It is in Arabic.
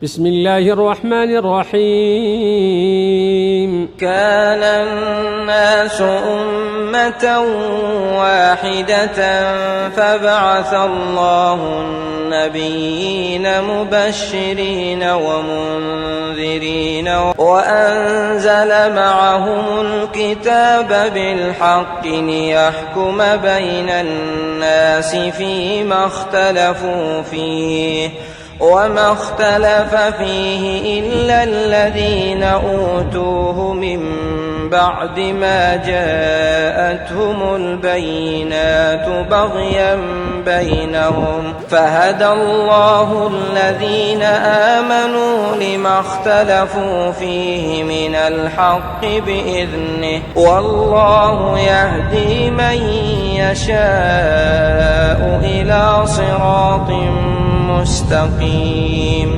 بسم الله الرحمن الرحيم. كان الناس أمة واحدة فبعث الله النبيين مبشرين ومنذرين وأنزل معهم الكتاب بالحق ليحكم بين الناس فيما اختلفوا فيه وما اختلف فيه إلا الذين أوتوه من بعد ما جاءتهم البينات بغيا بينهم فهدى الله الذين آمنوا لما اختلفوا فيه من الحق بإذنه والله يهدي من يشاء إلى صراط مستقيم.